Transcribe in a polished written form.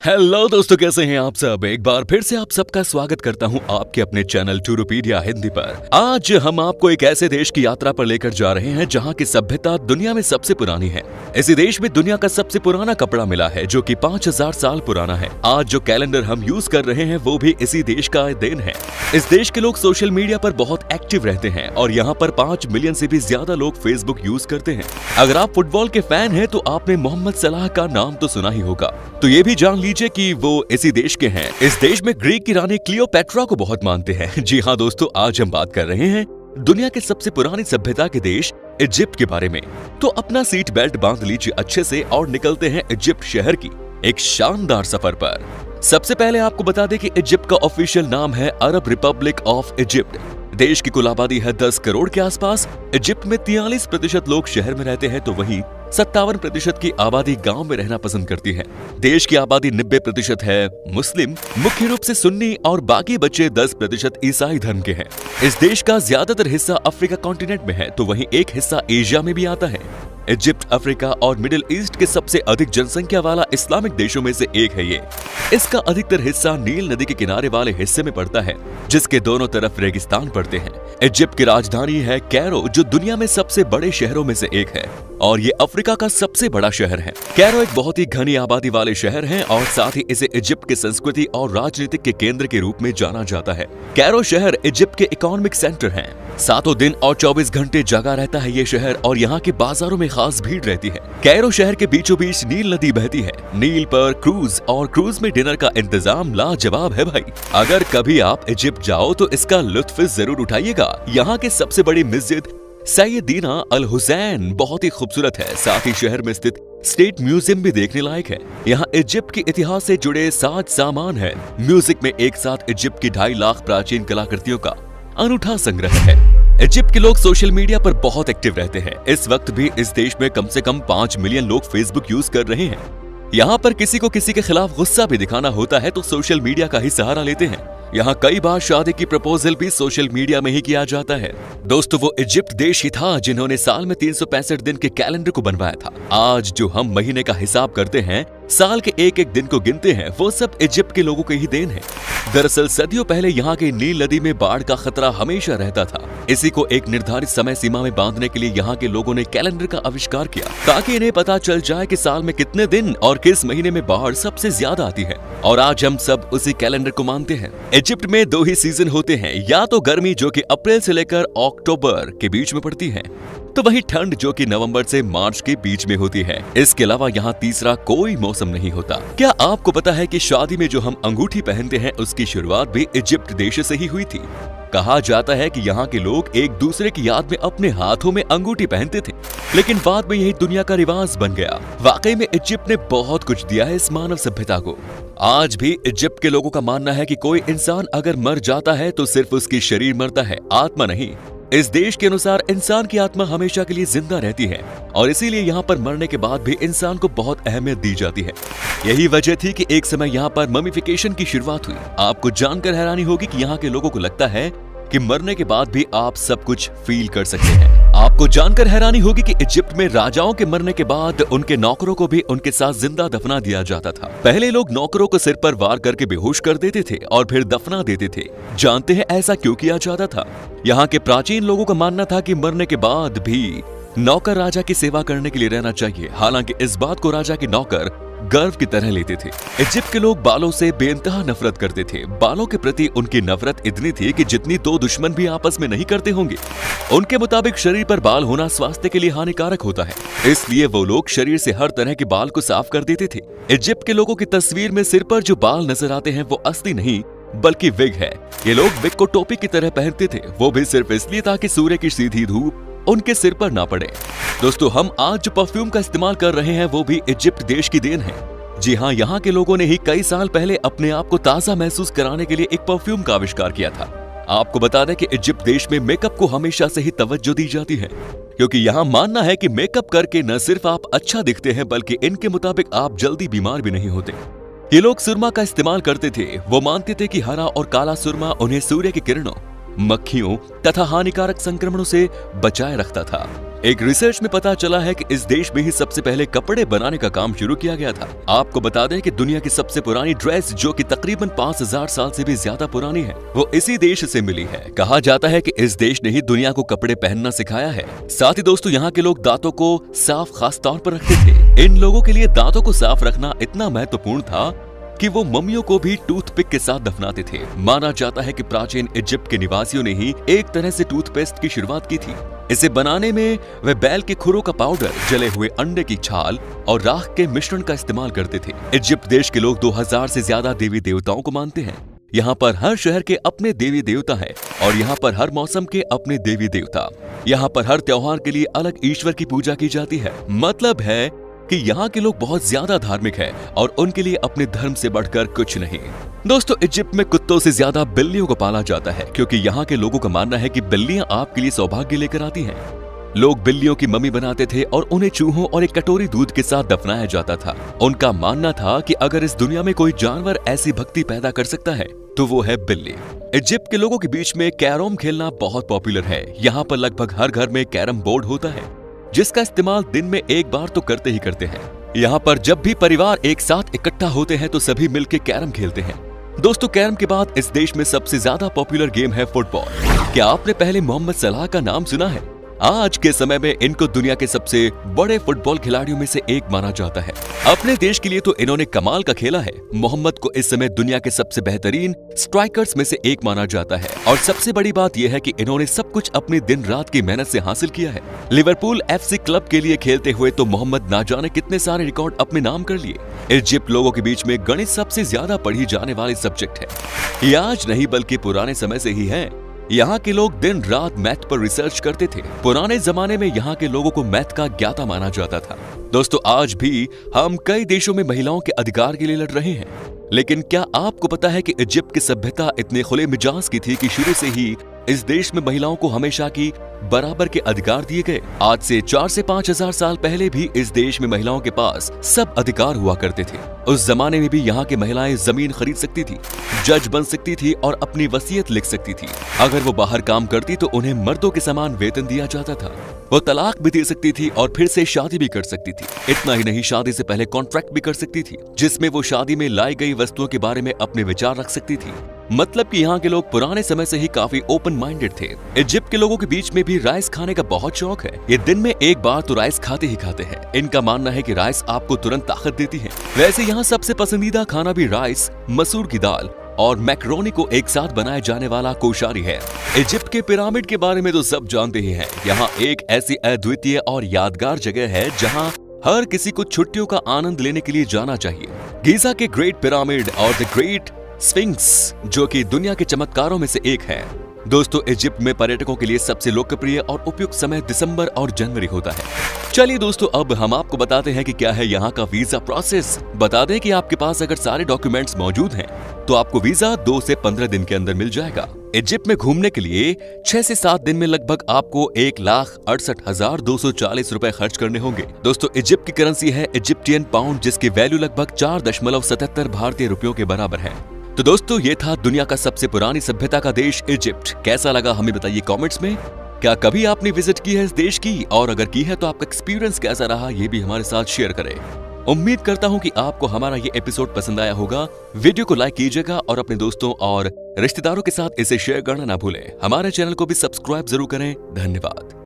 Hello दोस्तों, कैसे हैं आप सब। एक बार फिर से आप सबका स्वागत करता हूं आपके अपने चैनल टूरोपीडिया हिंदी पर। आज हम आपको एक ऐसे देश की यात्रा पर लेकर जा रहे हैं जहां की सभ्यता दुनिया में सबसे पुरानी है। इसी देश में दुनिया का सबसे पुराना कपड़ा मिला है जो कि 5000 साल पुराना है। आज जो कैलेंडर हम यूज कर रहे हैं वो भी इसी देश का देन है। इस देश के लोग सोशल मीडिया पर बहुत एक्टिव रहते हैं और यहाँ पर 5 मिलियन से भी ज्यादा लोग फेसबुक यूज करते हैं। अगर आप फुटबॉल के फैन हैं तो आपने मोहम्मद सलाह का नाम तो सुना ही होगा, तो ये भी जान लीजिए कि वो इसी देश के हैं। इस देश में ग्रीक की रानी क्लियोपेट्रा को बहुत मानते हैं। जी हाँ दोस्तों, आज हम बात कर रहे हैं दुनिया के सबसे पुरानी सभ्यता के देश इजिप्ट के बारे में। तो अपना सीट बेल्ट बांध लीजिए अच्छे से और निकलते हैं इजिप्ट शहर की एक शानदार सफर पर। सबसे पहले आपको बता दें कि इजिप्ट का ऑफिशियल नाम है अरब रिपब्लिक ऑफ इजिप्ट। देश की कुल आबादी है 10 करोड़ के आसपास। इजिप्ट में 43% लोग शहर में रहते हैं तो वहीं 57% की आबादी गांव में रहना पसंद करती है। देश की आबादी 90% है मुस्लिम, मुख्य रूप से सुन्नी, और बाकी बचे 10% ईसाई धर्म के हैं। इस देश का ज्यादातर हिस्सा अफ्रीका कॉन्टिनेंट में है तो वहीं एक हिस्सा एशिया में भी आता है। इजिप्ट अफ्रीका और मिडिल ईस्ट के सबसे अधिक जनसंख्या वाला इस्लामिक देशों में से एक है ये। इसका अधिकतर हिस्सा नील नदी के किनारे वाले हिस्से में पड़ता है जिसके दोनों तरफ रेगिस्तान पड़ते हैं। इजिप्ट की राजधानी है कैरो जो दुनिया में सबसे बड़े शहरों में से एक है और ये अफ्रीका का सबसे बड़ा शहर है। कैरो एक बहुत ही घनी आबादी वाले शहर है और साथ ही इसे इजिप्ट की संस्कृति और राजनीतिक के केंद्र के रूप में जाना जाता है। कैरो शहर इजिप्ट के इकोनॉमिक सेंटर है। सातों दिन और 24 घंटे जगा रहता है ये शहर और यहाँ के बाजारों में खास भीड़ रहती है। कैरो शहर के बीचों बीच नील नदी बहती है। नील पर क्रूज और क्रूज में डिनर का इंतजाम लाजवाब है भाई। अगर कभी आप इजिप्ट जाओ तो इसका लुत्फ जरूर उठाइएगा। यहाँ के सबसे बड़ी मस्जिद सैयदीना अल हुसैन बहुत ही खूबसूरत है। साथ ही शहर में स्थित स्टेट म्यूजियम भी देखने लायक है। यहाँ इजिप्ट के इतिहास से जुड़े साज सामान है। म्यूजिक में एक साथ इजिप्ट की 2.5 लाख प्राचीन कलाकृतियों का अनूठा संग्रह है। इजिप्ट के लोग सोशल मीडिया पर बहुत एक्टिव रहते हैं। इस वक्त भी इस देश में कम से कम 5 मिलियन लोग फेसबुक यूज कर रहे हैं। यहाँ पर किसी को किसी के खिलाफ गुस्सा भी दिखाना होता है तो सोशल मीडिया का ही सहारा लेते हैं। यहाँ कई बार शादी की प्रपोजल भी सोशल मीडिया में ही किया जाता है। दोस्तों, वो इजिप्ट देश ही था जिन्होंने साल में 365 दिन के कैलेंडर को बनवाया था। आज जो हम महीने का हिसाब करते हैं, साल के एक एक दिन को गिनते हैं, वो सब इजिप्ट के लोगों के ही देन है। दरअसल सदियों पहले यहाँ की नील नदी में बाढ़ का खतरा हमेशा रहता था। इसी को एक निर्धारित समय सीमा में बांधने के लिए यहाँ के लोगों ने कैलेंडर का आविष्कार किया ताकि इन्हें पता चल जाए कि साल में कितने दिन और किस महीने में बाढ़ सबसे ज्यादा आती है। और आज हम सब उसी कैलेंडर को मानते हैं। इजिप्ट में 2 ही सीजन होते हैं, या तो गर्मी जो कि अप्रैल से लेकर अक्टूबर के बीच में पड़ती है, तो वही ठंड जो कि नवंबर से मार्च के बीच में होती है। इसके अलावा यहाँ तीसरा कोई मौसम नहीं होता। क्या आपको पता है कि शादी में जो हम अंगूठी पहनते हैं उसकी शुरुआत भी इजिप्ट देश से ही हुई थी। कहा जाता है कि यहाँ के लोग एक दूसरे की याद में अपने हाथों में अंगूठी पहनते थे, लेकिन बाद में यही दुनिया का रिवाज बन गया। वाकई में इजिप्ट ने बहुत कुछ दिया है इस मानव सभ्यता को। आज भी इजिप्ट के लोगों का मानना है कि कोई इंसान अगर मर जाता है तो सिर्फ उसकी शरीर मरता है, आत्मा नहीं। इस देश के अनुसार इंसान की आत्मा हमेशा के लिए जिंदा रहती है और इसीलिए यहाँ पर मरने के बाद भी इंसान को बहुत अहमियत दी जाती है। यही वजह थी कि एक समय यहाँ पर ममीफिकेशन की शुरुआत हुई। आपको जानकर हैरानी होगी कि यहाँ के लोगों को लगता है कि मरने के बाद भी आप सब कुछ फील कर सकते हैं। आपको जानकर हैरानी होगी कि इजिप्ट में राजाओं के मरने के बाद उनके नौकरों को भी उनके साथ जिंदा दफना दिया जाता था। पहले लोग नौकरों को सिर पर वार करके बेहोश कर देते थे और फिर दफना देते थे। जानते हैं ऐसा क्यों किया जाता था? यहाँ के प्राचीन लोगों का मानना था कि मरने के बाद भी नौकर राजा की सेवा करने के लिए रहना चाहिए। हालांकि इस बात को राजा के नौकर गर्व की तरह लेते थे। इजिप्ट के लोग बालों से बेइंतहा नफरत करते थे। बालों के प्रति उनकी नफरत इतनी थी कि जितनी 2 दुश्मन भी आपस में नहीं करते होंगे। उनके मुताबिक शरीर पर बाल होना स्वास्थ्य के लिए हानिकारक होता है, इसलिए वो लोग शरीर से हर तरह के बाल को साफ कर देते थे। इजिप्ट के लोगों की तस्वीर में सिर पर जो बाल नजर आते हैं वो असली नहीं बल्कि विग है। ये लोग विग को टोपी की तरह पहनते थे, वो भी सिर्फ इसलिए ताकि सूर्य की सीधी धूप उनके सिर पर ना पड़े। दोस्तों, हम आज जो परफ्यूम का इस्तेमाल कर रहे हैं वो भी इजिप्ट देश की देन है। जी हाँ, यहाँ के लोगों ने ही कई साल पहले अपने आप को ताजा महसूस कराने के लिए एक परफ्यूम का आविष्कार किया था। आपको बता दें कि इजिप्ट देश में मेकअप को हमेशा से ही तवज्जो दी जाती है, क्योंकि यहाँ मानना है कि मेकअप करके न सिर्फ आप अच्छा दिखते हैं बल्कि इनके मुताबिक आप जल्दी बीमार भी नहीं होते। ये लोग सुरमा का इस्तेमाल करते थे। वो मानते थे कि हरा और काला सुरमा उन्हें सूर्य की किरणों मक्खियों तथा हानिकारक संक्रमणों से बचाए रखता था। एक रिसर्च में पता चला है कि इस देश में ही सबसे पहले कपड़े बनाने का काम शुरू किया गया था। आपको बता दें कि दुनिया की सबसे पुरानी ड्रेस, जो कि तकरीबन 5000 साल से भी ज्यादा पुरानी है, वो इसी देश से मिली है। कहा जाता है कि इस देश ने ही दुनिया को कपड़े पहनना सिखाया है। साथ ही दोस्तों, यहाँ के लोग दांतों को साफ खास तौर पर रखते थे। इन लोगों के लिए दांतों को साफ रखना इतना महत्वपूर्ण था कि वो मम्मियों को भी टूथपिक के साथ दफनाते थे। माना जाता है कि प्राचीन इजिप्ट के निवासियों ने ही एक तरह से टूथपेस्ट की शुरुआत की थी। इसे बनाने में वे बैल के खुरों का पाउडर, जले हुए अंडे की छाल और राख के मिश्रण का इस्तेमाल करते थे। इजिप्ट देश के लोग 2000 से ज्यादा देवी देवताओं को मानते हैं। यहाँ पर हर शहर के अपने देवी देवता हैं और यहाँ पर हर मौसम के अपने देवी देवता। यहाँ पर हर त्योहार के लिए अलग ईश्वर की पूजा की जाती है। मतलब है कि यहाँ के लोग बहुत ज्यादा धार्मिक हैं और उनके लिए अपने धर्म से बढ़कर कुछ नहीं। दोस्तों, इजिप्ट में कुत्तों से ज्यादा बिल्लियों को पाला जाता है, क्योंकि यहाँ के लोगों का मानना है कि बिल्लियां आपके लिए सौभाग्य लेकर आती हैं। लोग बिल्लियों की मम्मी बनाते थे और उन्हें चूहों और एक कटोरी दूध के साथ दफनाया जाता था। उनका मानना था कि अगर इस दुनिया में कोई जानवर ऐसी भक्ति पैदा कर सकता है तो वो है बिल्ली। इजिप्ट के लोगों के बीच में कैरम खेलना बहुत पॉपुलर है। यहाँ पर लगभग हर घर में कैरम बोर्ड होता है, जिसका इस्तेमाल दिन में एक बार तो करते ही करते हैं। यहाँ पर जब भी परिवार एक साथ इकट्ठा होते हैं तो सभी मिलकर कैरम खेलते हैं। दोस्तों, कैरम के बाद इस देश में सबसे ज्यादा पॉपुलर गेम है फुटबॉल। क्या आपने पहले मोहम्मद सलाह का नाम सुना है? आज के समय में इनको दुनिया के सबसे बड़े फुटबॉल खिलाड़ियों में से एक माना जाता है। अपने देश के लिए तो इन्होंने कमाल का खेला है। मोहम्मद को इस समय दुनिया के सबसे बेहतरीन स्ट्राइकर्स में से एक माना जाता है और सबसे बड़ी बात यह है कि इन्होंने सब कुछ अपनी दिन रात की मेहनत से हासिल किया है। लिवरपूल FC क्लब के लिए खेलते हुए तो मोहम्मद ना जाने कितने सारे रिकॉर्ड अपने नाम कर लिए। इजिप्ट लोगों के बीच में गणित सबसे ज्यादा पढ़ी जाने वाली सब्जेक्ट है। ये आज नहीं बल्कि पुराने समय से ही है। यहाँ के लोग दिन रात मैथ पर रिसर्च करते थे। पुराने जमाने में यहाँ के लोगों को मैथ का ज्ञाता माना जाता था। दोस्तों, आज भी हम कई देशों में महिलाओं के अधिकार के लिए लड़ रहे हैं, लेकिन क्या आपको पता है कि इजिप्ट की सभ्यता इतने खुले मिजाज की थी कि शुरू से ही इस देश में महिलाओं को हमेशा की बराबर के अधिकार दिए गए। आज से 4 से 5000 साल पहले भी इस देश में महिलाओं के पास सब अधिकार हुआ करते थे। उस जमाने में भी यहाँ की महिलाएं जमीन खरीद सकती थी, जज बन सकती थी और अपनी वसीयत लिख सकती थी। अगर वो बाहर काम करती तो उन्हें मर्दों के समान वेतन दिया जाता था। वो तलाक भी दे सकती थी और फिर से शादी भी कर सकती थी। इतना ही नहीं, शादी से पहले कॉन्ट्रैक्ट भी कर सकती थी, जिसमें वो शादी में लाई गई वस्तुओं के बारे में अपने विचार रख सकती थी। मतलब कि यहाँ के लोग पुराने समय से ही काफी ओपन माइंडेड थे। इजिप्ट के लोगों के बीच में भी राइस खाने का बहुत शौक है। ये दिन में एक बार तो राइस खाते ही खाते हैं। इनका मानना है कि राइस आपको तुरंत ताकत देती है। वैसे यहाँ सबसे पसंदीदा खाना भी राइस, मसूर की दाल और मैक्रोनी को एक साथ बनाए जाने वाला कोशारी है। इजिप्ट के पिरामिड के बारे में तो सब जानते ही हैं। यहाँ एक ऐसी अद्वितीय और यादगार जगह है जहाँ हर किसी को छुट्टियों का आनंद लेने के लिए जाना चाहिए। गीजा के ग्रेट पिरामिड और द ग्रेट स्फिंक्स, जो कि दुनिया के चमत्कारों में से एक है। दोस्तों, इजिप्ट में पर्यटकों के लिए सबसे लोकप्रिय और उपयुक्त समय दिसंबर और जनवरी होता है। चलिए दोस्तों, अब हम आपको बताते हैं कि क्या है यहाँ का वीजा प्रोसेस। बता दें कि आपके पास अगर सारे डॉक्यूमेंट्स मौजूद हैं तो आपको वीजा 2 से 15 दिन के अंदर मिल जाएगा। इजिप्ट में घूमने के लिए 6 से 7 दिन में लगभग आपको 1,68,240 रुपए खर्च करने होंगे। दोस्तों, इजिप्ट की करेंसी है इजिप्टियन पाउंड, जिसकी वैल्यू लगभग 4.77 भारतीय रुपयों के बराबर है। तो दोस्तों, ये था दुनिया का सबसे पुरानी सभ्यता का देश इजिप्ट। कैसा लगा हमें बताइए कमेंट्स में। क्या कभी आपने विजिट की है इस देश की, और अगर की है तो आपका एक्सपीरियंस कैसा रहा ये भी हमारे साथ शेयर करें। उम्मीद करता हूं कि आपको हमारा ये एपिसोड पसंद आया होगा। वीडियो को लाइक कीजिएगा और अपने दोस्तों और रिश्तेदारों के साथ इसे शेयर करना ना भूलें। हमारे चैनल को भी सब्सक्राइब जरूर करें। धन्यवाद।